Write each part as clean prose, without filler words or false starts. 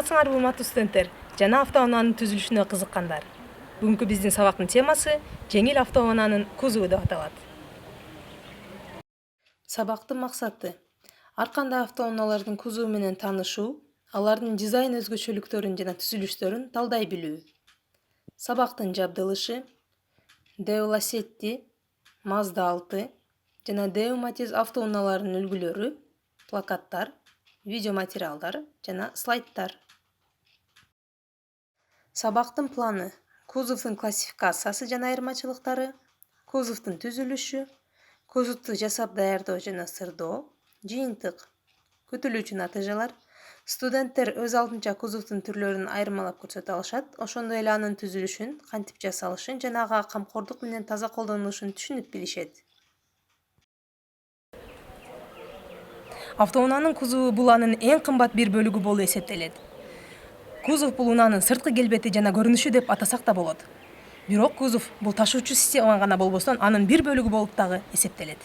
саламатсыңарбы урматтуу студенттер жана автоунаанын түзүлүшүнө кызыккандар. Бүгүнкү биздин сабактын темасы жеңил автоунаанын кузову деп аталат. Сабактын максаты ар кандай автоунаалардын кузову менен таанышуу, алардын дизайн өзгөчөлүктөрүн жана түзүлүштөрүн талдай билүү. Сабактын жабдылышы Deo Lacetti, Mazda 6 жана Deo Matiz автоунааларынын үлгүлөрү, плакаттар, видеоматериалдар жана слайдтар. Сабактын планы кузовдун классификациясы жана айырмачылыктары, кузовдун түзүлүшү, кузовду жасап даярдоо жана сырдоо, жыйынтык, күтүлүүчү натыйжалар. Студенттер өз алдынча кузовдун түрлөрүн айырмалап көрсөтө алышат, ошондой эле анын түзүлүшүн, кантип жасалышын жана ага камкордук менен таза колдонулушун түшүнүп билишет. Автоунаанын кузову бул анын эң кымбат бир бөлүгү болуп эсептелет. Кузов бул унаанын сырткы келбети жана көрүнүшү деп атасак да болот. Бирок кузов бул ташуучу система гана болбостон, анын бир бөлүгү болуп дагы эсептелет.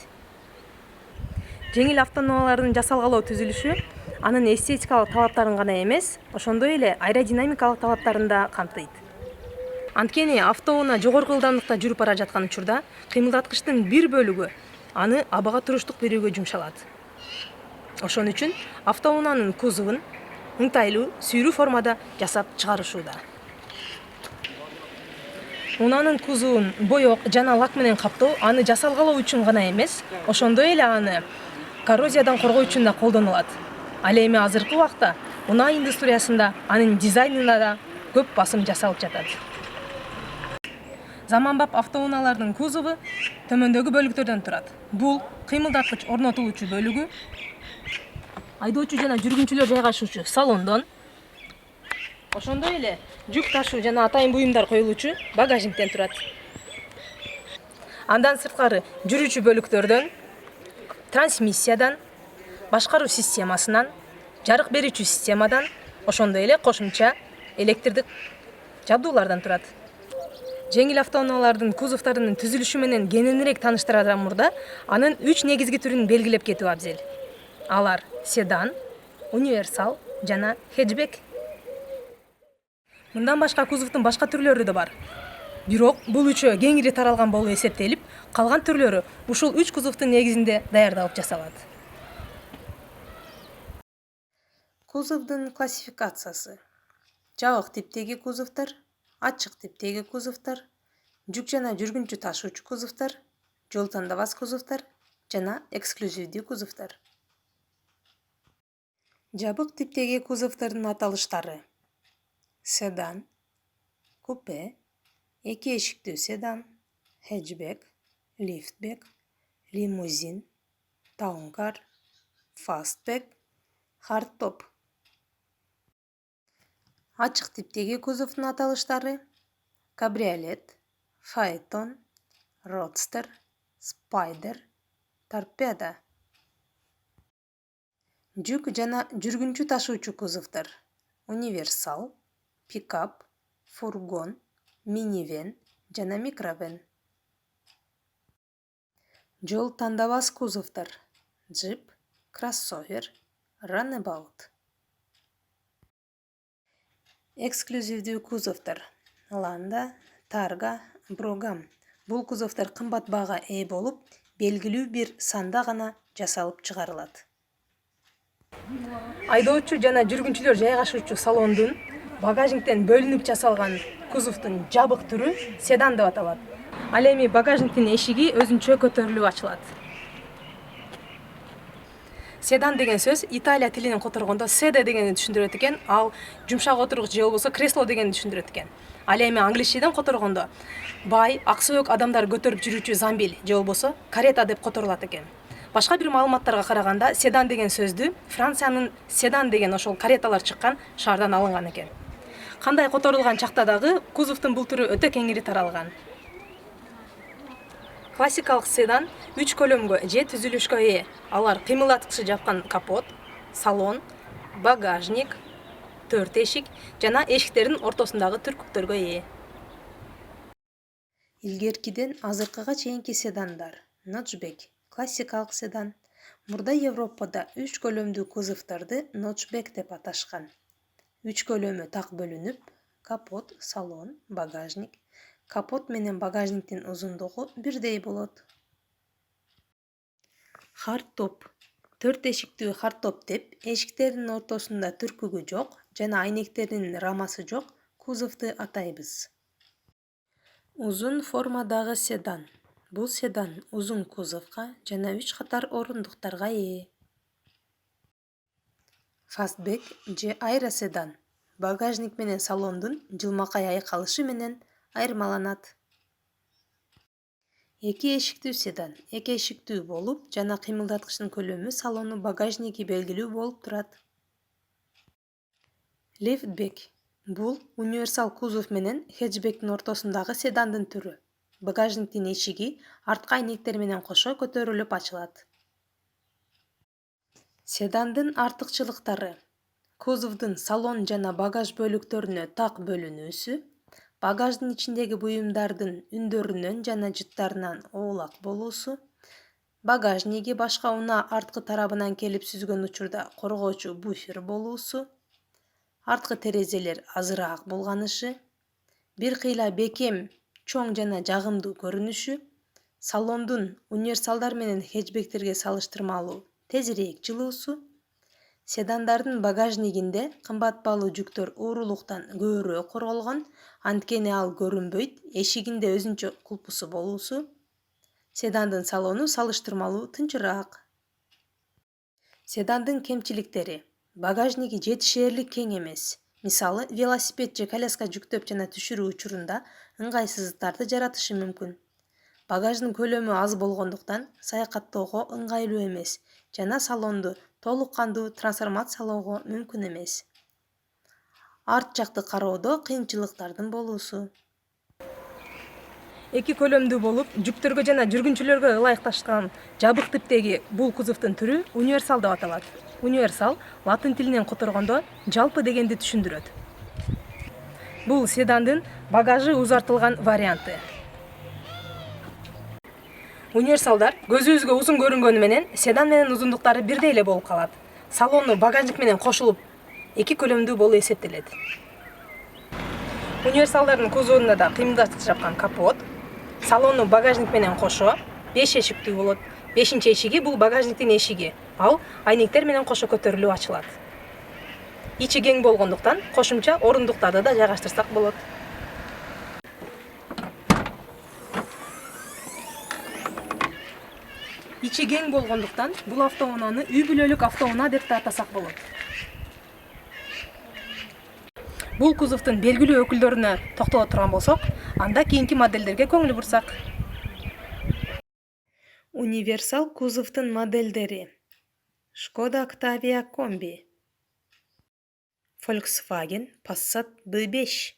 Жеңил автоунаалардын жасалгалоо түзүлүшү анын эстетикалык талаптарын гана эмес, ошондой эле аэродинамикалык талаптарын да камтыйт. Анткени автоунаа жогорку ылдамдыкта жүрүп бара жаткан учурда кыймылдаткычтын бир бөлүгү аны абага туруштук берүүгө жумшалат. Ошон үчүн автоунаанын кузовун ыңтайлуу, сүйрүү формада жасап чыгарышууда. Унаанын кузовун боек жана лак менен каптоо аны жасалгалоо үчүн гана эмес, ошондой эле аны коррозиядан коргоо үчүн да колдонулат. Ал эми азыркы убакта унаа индустриясында анын дизайнына да көп басым жасалып жатат. Заманбап автоунаалардын кузову төмөндөгү бөлүктөрдөн турат. Бул кыймылдаткыч орнотулуучу бөлүгү, айдоочу жана жүргүнчүлөр жайгашуучу салондон, ошондой эле жүк ташуу жана атайын буюмдар коюлуучу багажниктен турат. Андан сырткары жүрүүчү бөлүктөрдөн, трансмиссиядан, башкаруу системасынан, жарык берүүчү системадан, ошондой эле кошумча электрдик жабдуулардан турат. Жеңил автоунаалардын кузовторунун түзүлүшү менен кененирээк тааныштырардан мурда анын 3 негизги түрүн белгилеп кетүү абзел. Алар седан, универсал жана хэтчбек. Мындан башка кузовдун башка түрлөрү да бар. Бирок бул үчөө кеңири таралган болуп эсептелип, калган түрлөрү ушул 3 кузовдун негизинде даярдалып жасалат. Кузовдун классификациясы: жабык типтеги кузовдор, ачык типтеги кузовдор, жүк жана жүргүнчү ташуучу кузовдор, жол тандабас кузовдор жана эксклюзивдүү кузовдор. Жабык типтеги кузовдордун аталыштары: седан, купе, эки эшиктүү седан, хэтчбек, лифтбек, лимузин, таункар, фастбек, хардтоп. Ачык типтеги кузовдун аталыштары: кабриолет, фаэтон, родстер, спайдер, торпеда. Жүк жана жүргүнчү ташуучу кузовдор: универсал, пикап, фургон, минивэн жана микровэн. Жол тандабас кузовдор: джип, кроссовер, ранэбаут. Эксклюзивдүү кузовдор: ланда, тарга, брогам. Бул кузовдор кымбат баага ээ болуп, белгилүү бир санда гана жасалып чыгарылат. Айдоочу жана жүргүнчүлөр жайгашуучу салондун багажниктен бөлүнүп жасалган кузовдун жабык түрү седан деп аталат. Ал эми багажниктин эшиги өзүнчө көтөрүлүп ачылат. Седан деген сөз Италия тилинен которгондо седе дегенди түшүндүрөт экен, ал жумшак отургуч же болбосо кресло дегенди түшүндүрөт экен. Ал эми англисчеден которгондо бай, аксөөк адамдар көтөрүп жүрүүчү замбил же болбосо карета деп которулат экен. Башка бир маалыматтарга караганда, седан деген сөздү Франциянын седан деген ошол кареталар чыккан шаардан алынган экен. Кандай которулган чакта дагы кузовдун бул түрү өтө кеңири таралган. Классикалык седан 3 көлөмгө же түзүлүшкө ээ. Алар кыймылдаткычы жапкан капот, салон, багажник, 4 эшик жана эшиктердин ортосундагы түркүктөргө ээ. Илгеркиден азыркыга чейинки седандар: нотчбек, классикалык седан. Мурда Европада 3 көлөмдүү кузовдорду нотчбек деп аташкан. 3 көлөмү так бөлүнүп, капот, салон, багажник. Капот менен багажниктин узундугу бирдей болот. Хардтоп. 4 эшиктүү хардтоп деп эшиктердин ортосунда түркүгү жок жана айнектеринин рамасы жок кузовду атайбыз. Узун формадагы седан. Бул седан узун кузовго жана 3 катар орундуктарга ээ. Фастбек же аэроседан. Багажник менен салондун жылмакай айкалышы менен айырмаланат. 2 эшиктүү седан. 2 эшиктүү болуп, жана кыймылдаткычтын көлөмү салону багажниги белгилүү болуп турат. Лифтбек. Бул универсал кузов менен хэтчбектин ортосундагы седандын түрү. Багажниктин эшиги арткы айнектер менен кошо көтөрүлүп ачылат. Седандын артыкчылыктары. Кузовдун салон жана багаж бөлүктөрүнө так бөлүнүүсү, багаждын ичиндеги буюмдардын үндөрүнөн жана жыттарынан оолак болуусу, багажниги башка унаа арткы тарабынан келип сүзгөн учурда коргоочу буфер болуусу, арткы терезелер азыраак булганышы, бир кыйла бекем, чоң жана жагымдуу көрүнүшү, салондун универсалдар менен хэтчбектерге салыштырмалуу тезирээк жылуусу, седандардын багажнигинде кымбат баалуу жүктөр уурулуктан көбүрөөк корголгон, анткени ал көрүнбөйт, эшигинде өзүнчө кулпусу болуусу, седандын салону салыштырмалуу тынчыраак. Седандын кемчиликтери. Багажниги жетишээрлик кең эмес. Мисалы, велосипед же коляска жүктөп жана түшүрүү учурунда ыңгайсыздыктарды жаратышы мүмкүн. Багаждын көлөмү аз болгондуктан саякаттоого ыңгайлуу эмес жана салонду толук кандуу трансформациялоого мүмкүн эмес. Арт жакты кароодо кыйынчылыктардын болуусу. 2 көлөмдүү болуп, жүктөргө жана жүргүнчүлөргө ылайыкташкан жабык типтеги бул кузовдун түрү универсал деп аталат. Универсал латын тилинен которгондо жалпы дегенди түшүндүрөт. Бул седандын багажы узартылган варианты. Универсалдар көзүбүзгө узун көрүнгөнү менен седан менен узундуктары бирдей эле болуп калат. Салону багажник менен кошулуп 2 көлөмдүү болуп эсептелет. Универсалдардын кузовунда да кыймылдаткыч жапкан капот, салону багажник менен кошо 5 эшиктүү болот. 5-чи эшиги бул багажниктин эшиги. Ал айнектер менен кошо көтөрүлүп ачылат. Ичи кең болгондуктан кошумча орундуктарды да жайгаштырсак болот. Ичи кең болгондуктан бул автоунааны үй бүлөлүк автоунаа деп да атасак болот. Бул кузовдун белгилүү өкүлдөрүнө токтоло турган болсок, анда кийинки модельдерге көңүл бурсак. Универсал кузовдун модельдери. Шкода Октавия комби, Volkswagen Passat B5,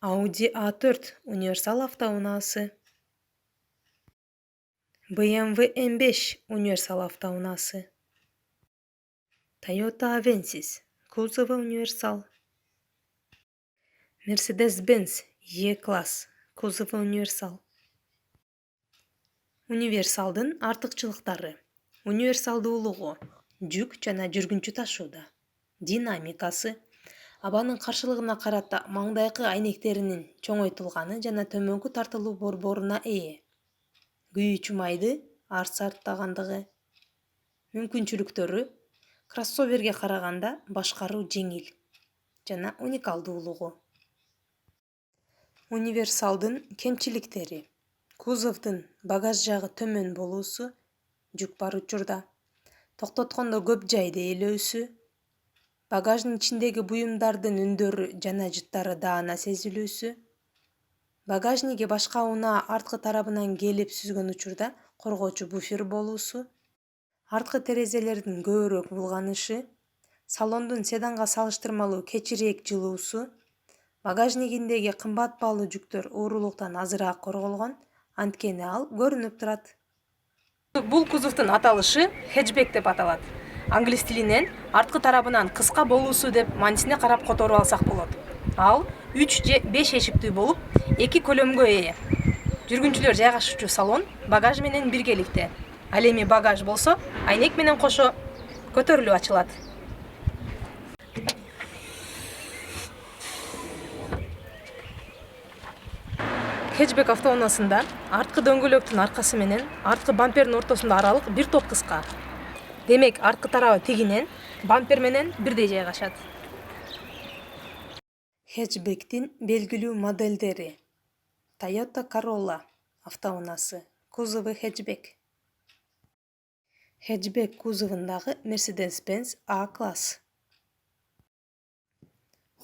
Audi A4 универсал автоунаасы, BMW M5 универсал автоунаасы, Toyota Avensis кузовы универсал, Mercedes-Benz E-класс кузовы универсал. Универсалдын артыкчылыктары. Универсалдуулугу жүк жана жүргүнчү ташууда, динамикасы, абанын каршылыгына карата маңдайкы айнектеринин чоңойтулганы жана төмөнкү тартылуу борборуна ээ, күйүүчү майды арс арттагандыгы, мүмкүнчүлүктөрү кроссоверге караганда башкаруу жеңил жана уникалдуулугу. Универсалдын кемчиликтери. Кузовдун багаж жагы төмөн болуусу, жүк бар учурда, токтоткондо көп жайды ээлөөсү, багаждын ичиндеги буюмдардын үндөрү жана жыттары даана сезилүүсү, багажниги башка унаа арткы тарабынан келип сүзгөн учурда коргоочу буфер болуусу, арткы терезелердин көбүрөөк булганышы, салондун седанга салыштырмалуу кечирээк жылуусу, багажнигиндеги кымбат баалуу жүктөр уурулуктан азыраак корголгон, анткени ал көрүнүп турат. Бул кузовдун аталышы хэтчбек деп аталат. Англис тилинен арткы тарабынан кыска болуусу деп маанисине карап которуп алсак болот. Ал 3 же 5 эшиктүү болуп, 2 көлөмгө ээ. Жүргүнчүлөр жайгашуучу салон багаж менен биргеликте. Ал эми багаж болсо, айнек менен кошо көтөрүлүп ачылат. хэтчбек автоунаасында арткы дөңгөлөктүн аркасы менен арткы бампердин ортосунда аралык бир топ кыска. Демек, арткы тарабы тигинен бампер менен бирдей жайгашат. Хэтчбектин белгилүү моделдери: Toyota Corolla автоунаасы, кузову хэтчбек. Хэтчбек кузовундагы Mercedes-Benz A-класс.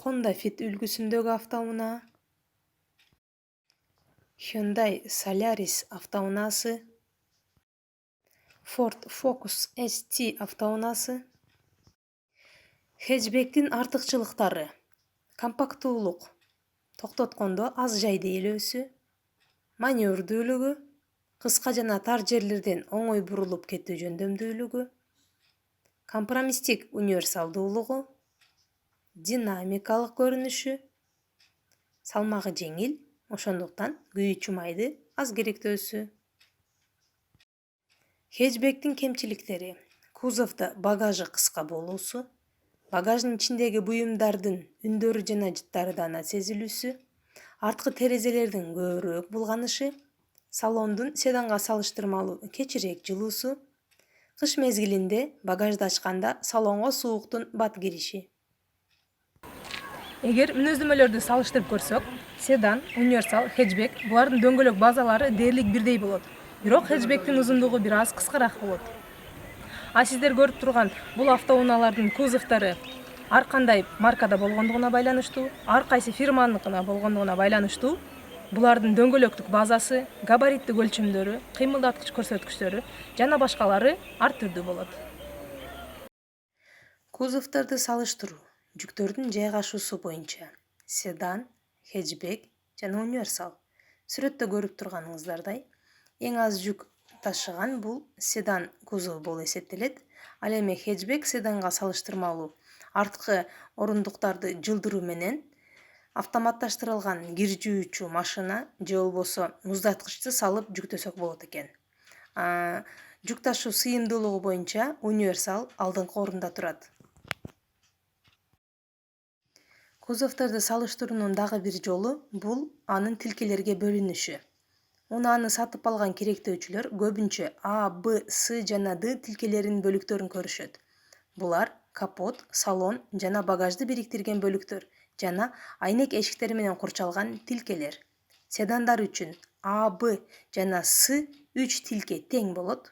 Honda Fit үлгүсүндөгү автоунаа. Hyundai Solaris автоунаасы. Ford Focus ST автоунаасы. Хэтчбектин артыкчылыктары: компактуулук, токтоткондо аз жайды ээлөөсү, маневрдүүлүгү, кыска жана тар жерлерден оңой бурулуп кетүү жөндөмдүүлүгү, компромисстик универсалдуулугу, динамикалык көрүнүшү, салмагы жеңил, ошондуктан күйүүчү майды аз керектөөсү. Хэтчбектин кемчиликтери: кузовдо багажы кыска болуусу, багаждын ичиндеги буюмдардын үндөрү жана жыттары даана сезилүүсү, арткы терезелердин көбүрөөк булганышы, салондун седанга салыштырмалуу кечирээк жылуусу, кыш мезгилинде багажды ачканда салонго сууктун бат кириши. Эгер мүнөздөмөлөрдү салыштырып көрсөк, седан, универсал, хэтчбек булардын дөңгөлөк базалары дээрлик бирдей болот. Бирок хэтчбектин узундугу бир аз кыскараак болот. Сиздер көрүп турган бул автоунаалардын кузовдору ар кандай маркада болгондугуна байланыштуу, ар кайсы фирманыкына болгондугуна байланыштуу, булардын дөңгөлөктүк базасы, габариттик өлчөмдөрү, кыймылдаткыч көрсөткүчтөрү жана башкалары ар түрдүү болот. Кузовдорду салыштыруу: жүктөрдүн жайгашуусу боюнча седан, хэтчбек жана универсал. Сүрөттө көрүп турганыңыздардай, эң аз жүк ташыган бул седан кузову болуп эсептелет. Ал эми хэтчбек седанга салыштырмалуу арткы орундуктарды жылдыруу менен автоматташтырылган кир жуучу машина же болбосо муздаткычты салып жүктөсөк болот экен. Жүк ташуу сыйымдуулугу боюнча универсал алдыңкы орунда турат. Кузовдорду салыштыруунун дагы бир жолу бул анын тилкелерге бөлүнүшү. Унааны сатып алган керектөөчүлөр көбүнчө А, Б, С жана Д тилкелеринин бөлүктөрүн көрүшөт. Булар капот, салон жана багажды бириктирген бөлүктөр жана айнек эшиктери менен курчалган тилкелер. Седандар үчүн А, Б жана С 3 тилке тең болот.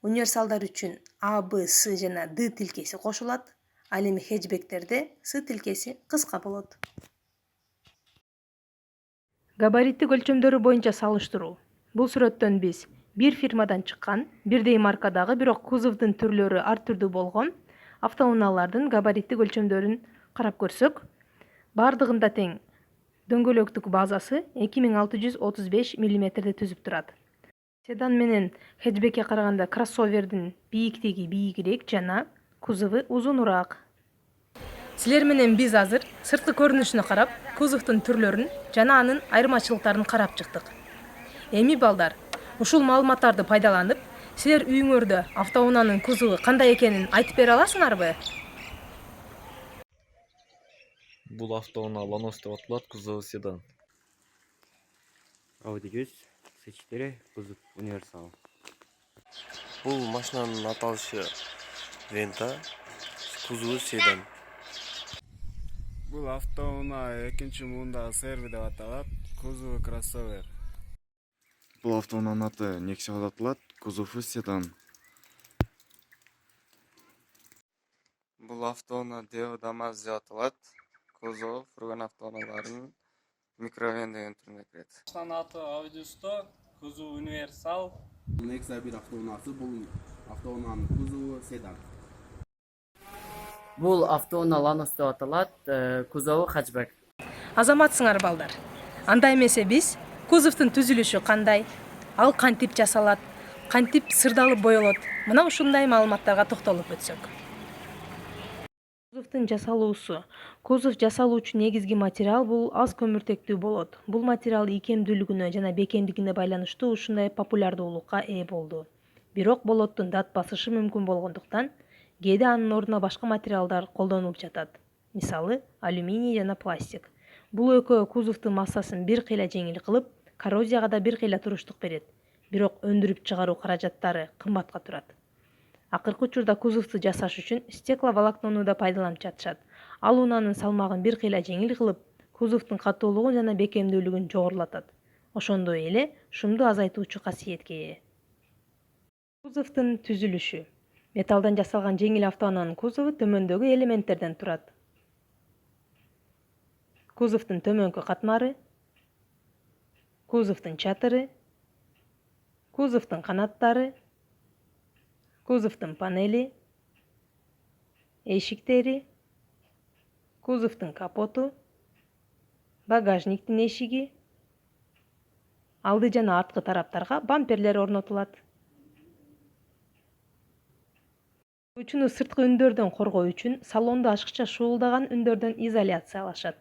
Универсалдар үчүн А, Б, С жана Д тилкеси кошулат. Ал эми хэтчбектерде С тилкеси кыска болот. Габариттик өлчөмдөрү боюнча салыштыруу. Бул сүрөттөн биз бир фирмадан чыккан, бирдей маркадагы, бирок кузовдун түрлөрү ар түрдүү болгон автоунаалардын габариттик өлчөмдөрүн карап көрсөк, бардыгында тең дөңгөлөктүк базасы 2635 мм түзүп турат. Седан менен хэтчбекке караганда кроссовердин бийиктиги бийигирээк жана кузову узунураак. Силер менен биз азыр сырткы көрүнүшүнө карап, кузовдун түрлөрүн жана анын айырмачылыктарын карап чыктык. Эми балдар, ушул маалыматтарды пайдаланып, силер үйүңөрдө автоунаанын кузову кандай экенин айтып бере аласыңарбы? Бул автоунаа Lanos деп аталат, кузову седан. Audi 100 C4 кузов универсал. Бул машинанын аталышы Venta, кузову седан. Бул автоунаа экинчи муундагы серви деп аталат, кузову кроссовер. Бул автоунаанын аты Nexia деп аталат, кузову седан. Бул автоунаа Deo Damas деп аталат, кузову фургон автоунааларынын микровен деген түрүнө кирет. Машинанын аты Audi 100, кузову универсал. Nexia 1 автоунаасы бул автоунаанын кузову седан. Бул автоунаа Lanos деп аталат, кузову хэтчбек. Азаматсыңар балдар. Анда эмесе биз кузовдун түзүлүшү кандай, ал кантип жасалат, кантип сырдалып боелот, мына ушундай маалыматтарга токтолуп өтсөк. Кузовдун жасалуусу. Кузов жасалуучу негизги материал бул аз көмүртектүү болот. Бул материал ийкемдүүлүгүнө жана бекемдигине байланыштуу ушундай популярдуулукка ээ болду. Бирок болоттун дат басышы мүмкүн болгондуктан кээде анын ордуна башка материалдар колдонулуп жатат. Мисалы, алюминий жана пластик. Бул экөө кузовдун массасын бир кыйла жеңил кылып, коррозияга да бир кыйла туруштук берет, бирок өндүрүп чыгаруу каражаттары кымбатка турат. Акыркы учурда кузовду жасаш үчүн стекловолокнону да пайдаланып жатышат. Ал унаанын салмагын бир кыйла жеңил кылып, кузовдун катуулугун жана бекемдүүлүгүн жогорулатат. Ошондой эле шумду азайтуучу касиетке ээ. Кузовдун түзүлүшү. Металлдан жасалган жеңил автоунаанын кузову төмөндөгү элементтерден турат. Кузовдун төмөнкү катмары, кузовдун чатыры, кузовдун канаттары, кузовдун панели, эшиктери, кузовдун капоту, багажниктин эшиги, алды жана арткы тараптарга бамперлер орнотулат. Учуну сырткы үндөрдөн коргоо үчүн салонду ашыкча шуулдаган үндөрдөн изоляциялашат.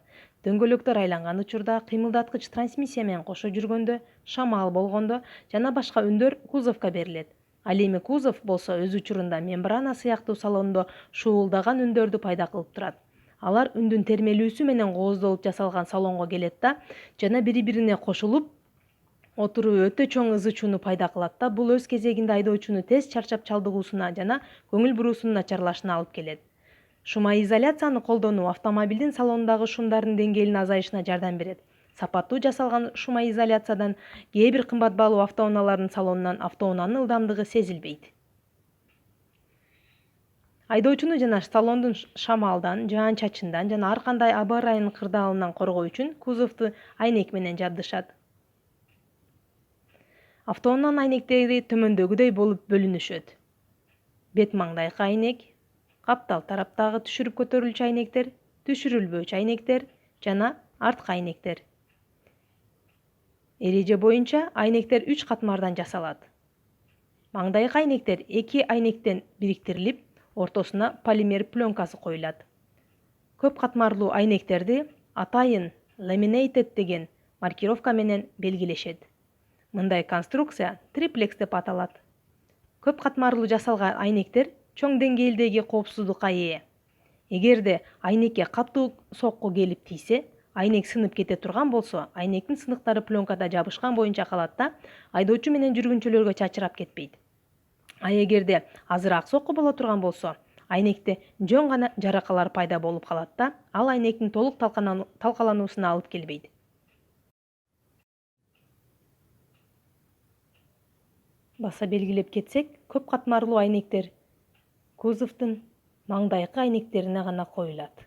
Дөңгөлөктөр айланган учурда, кыймылдаткыч трансмиссия менен кошо жүргөндө, шамал болгондо жана башка үндөр кузовко берилет. Ал эми кузов болсо өз учурунда мембрана сыяктуу салондо шуулдаган үндөрдү пайда кылып турат. Алар үндүн термелүүсү менен кооздолуп жасалган салонго келет да, жана бири-бирине кошулуп отуруу өтө чоң ызы чууну пайда кылат да, бул өз кезегинде айдоочуну тез чарчап чалдыгуусуна жана көңүл буруусунун начарлашына алып келет. Шумоизоляцияны колдонуу автомобилдин салонундагы шумдардын деңгээлинин азайышына жардам берет. Сапаттуу жасалган шумоизоляциядан кээ бир кымбат баалуу автоунаалардын салонунан автоунаанын ылдамдыгы сезилбейт. Айдоочуну жана салондун шамалдан, жаан-чачындан жана ар кандай аба ырайынын кырдаалынан коргоо үчүн кузовду айнек менен жабдышат. Автоунаанын айнектери төмөндөгүдөй болуп бөлүнүшөт. Бет маңдайкы айнек, каптал тараптагы түшүрүп көтөрүлчү айнектер, түшүрүлбөөчү айнектер жана арткы айнектер. Эреже боюнча айнектер 3 катмардан жасалат. Маңдайкы айнектер 2 айнектен бириктирилип, ортосуна полимер пленкасы коюлат. Көп катмарлуу айнектерди атайын laminated деген маркировка менен белгилешет. Мындай конструкция триплекс деп аталат. Көп катмарлуу жасалган айнектер чоң деңгээлдеги коопсуздукка ээ. Эгерде айнекке катуу сокку келип тийсе, айнек сынып кете турган болсо, айнектин сыныктары пленкада жабышкан боюнча калат да, айдоочу менен жүргүнчүлөргө чачырап кетпейт. А эгерде азыраак сокку боло турган болсо, айнекте жөн гана жаракалар пайда болуп калат да, ал айнектин толук талкалануусуна алып келбейт. Баса белгилеп кетсек, көп катмарлуу айнектер кузовдун маңдайкы айнектерине гана коюлат.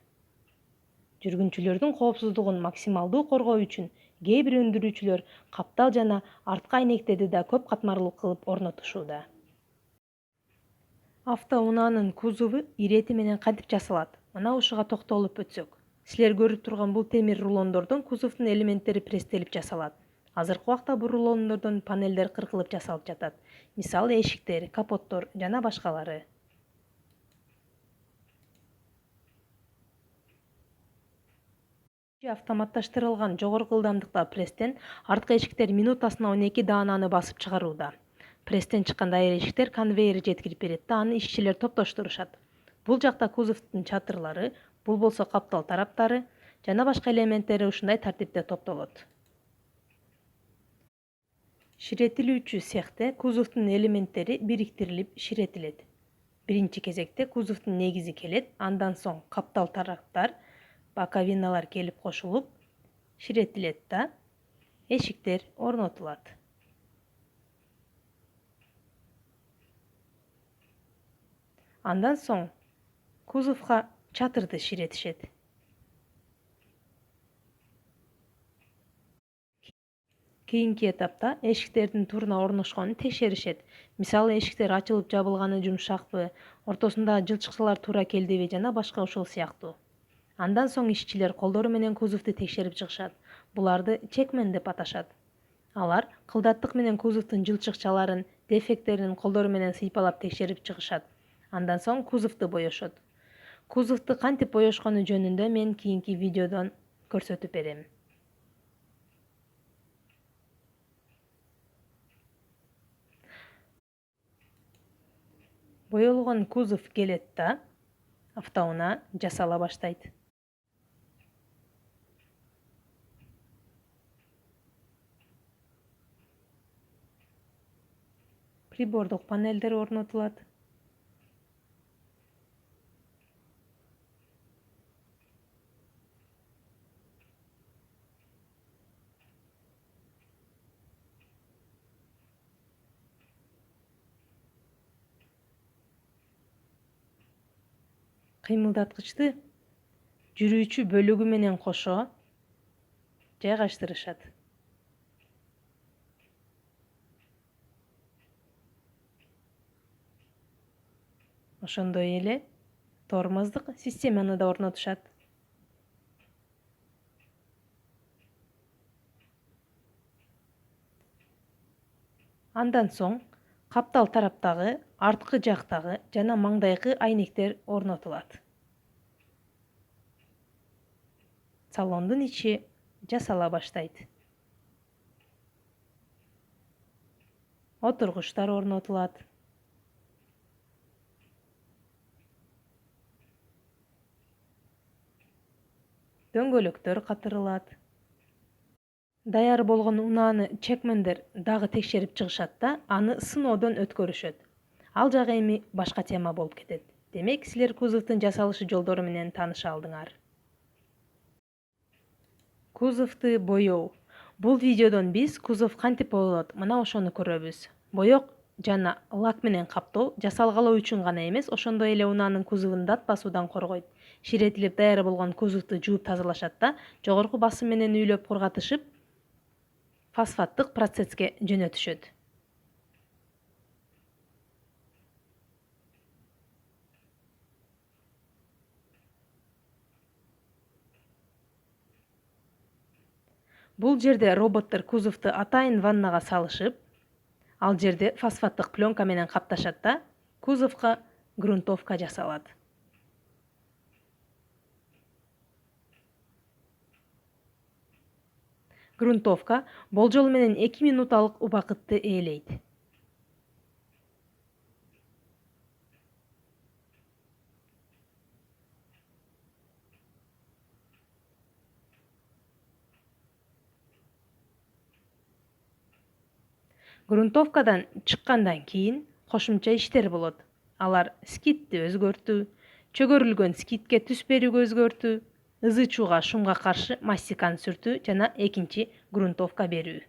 Жүргүнчүлөрдүн коопсуздугун максималдуу коргоо үчүн кээ бир өндүрүүчүлөр каптал жана арткы айнектерди да көп катмарлуу кылып орнотушууда. Автоунаанын кузову ирети менен кантип жасалат? Мына ушуга токтолуп өтсөк. Силер көрүп турган бул темир рулондордон кузовдун элементтери пресстелип жасалат. Азыркы убакта бул рулондордон панелдер кыркылып жасалып жатат. Мисалы эшиктер, капоттор жана башкалары. Автоматташтырылган жогорку ылдамдыкта пресстен арткы эшиктер минутасына 12 даананы басып чыгарууда. Пресстен чыккан дайыр эшиктер конвейер жеткирип берет да, аны ишчилер топтоштурушат. Бул жакта кузовдун чатырлары, бул болсо каптал тараптары жана башка элементтери ушундай тартипте топтолот. Ширетилүүчү цехте кузовдун элементтери бириктирилип ширетилет. Биринчи кезекте кузовдун негизи келет, андан соң каптал тараптар, боковиналар келип кошулуп, ширетилет да, эшиктер орнотулат. Андан соң кузовга чатырды ширетишет. Кийинки этапта эшиктердин тууруна орношконун текшеришет. Мисалы, эшиктер ачылып жабылганы жумшакпы, ортосундагы жылчыкчалар туура келдиби жана башка ушул сыяктуу. Андан соң ишчилер колдору менен кузовду текшерип чыгышат. Буларды чекмен деп аташат. Алар кылдаттык менен кузовдун жылчыкчаларын, дефекттерин колдору менен сыйпалап текшерип чыгышат. Андан соң кузовду боешот. Кузовду кантип боешкону жөнүндө мен кийинки видеодон көрсөтүп берем. Боелгон кузов келет да, автоунаа жасала баштайт. прибордук панелдер орнотулат. Кыймылдаткычты жүрүүчү бөлүгү менен кошо жайгаштырышат. Ошондой эле тормоздук системаны да орнотушат. Андан соң каптал тараптагы, арткы жактагы жана маңдайкы айнектер орнотулат. Салондун ичи жасала баштайт. Отургучтар орнотулат. Дөңгөлөктөр катырылат. Даяр болгон унааны чекмендер дагы текшерип чыгышат да, аны сыноодон өткөрүшөт. Ал жагы эми башка тема болуп кетет. Демек, силер кузовдун жасалышы жолдору менен тааныша алдыңар. Кузовду боёу. Бул видеодон биз кузов кантип боелот, мына ошону көрөбүз. Боёк жана лак менен каптоо жасалгалоо үчүн гана эмес, ошондой эле унаанын кузовун дат басуудан коргойт. Ширетилип даяр болгон кузовду жууп тазалашат да, жогорку басым менен үйлөп кургатышып, фосфаттык процесске жөнөтүшөт. Бул жерде роботтор кузовду атайын ваннага салышып, ал жерде фосфаттык пленка менен капташат да, кузовго грунтовка жасалат. Грунтовка болжол менен 2 минуталык убакытты ээлейт. Грунтовкадан чыккандан кийин кошумча иштер болот. Алар скидти өзгөртүү, чөгөрүлгөн скидке түс берүүгө өзгөртүү, ызы чууга шумга каршы мастиканы сүртүү жана экинчи грунтовка берүү.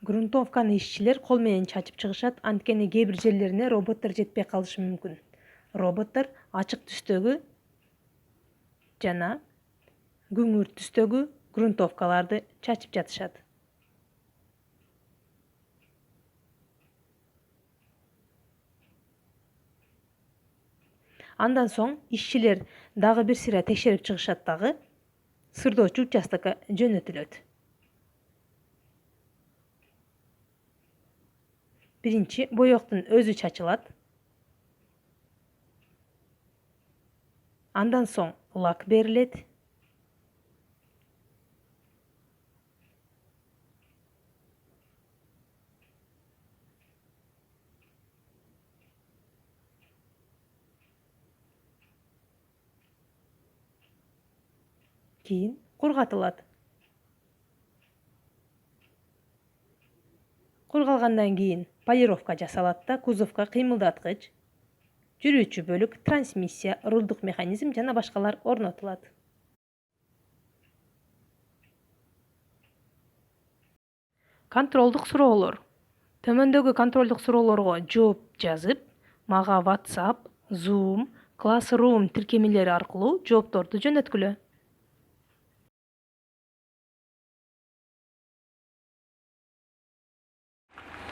Грунтовканы ишчилер кол менен чачып чыгышат, анткени кээ бир жерлерине роботтор жетпей калышы мүмкүн. Роботтор ачык түстөгү жана күңүр түстөгү грунтовкаларды чачып жатышат. Андан соң ишчилер дагы бир сыйра текшерип чыгышат дагы, сырдоочу участокко жөнөтүлөт. Биринчи боёктун өзү чачылат. Андан соң лак берилет. Кийин кургатылат. Кургалгандан кийин полировка жасалат да, кузовко кыймылдаткыч, жүрүүчү бөлүк, трансмиссия, рулдук механизм жана башкалар орнотулат. Контролдук суроолор. Төмөндөгү контролдук суроолорго жооп жазып, мага WhatsApp, Zoom, Classroom тиркемелери аркылуу жоопторду жөнөткүлө.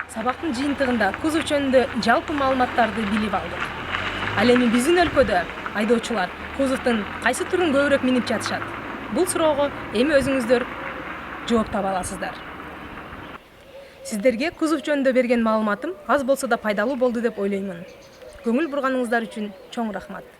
Сабактын жыйынтыгында кузов жөнүндө жалпы маалыматтарды билип алдык. Ал эми биздин өлкөдө айдоочулар кузовдун кайсы түрүн көбүрөөк минип жатышат? Бул суроого эми өзүңүздөр жооп таба аласыздар. Сиздерге кузов жөнүндө берген маалыматым аз болсо да пайдалуу болду деп ойлоймун. Көңүл бурганыңыздар үчүн чоң рахмат.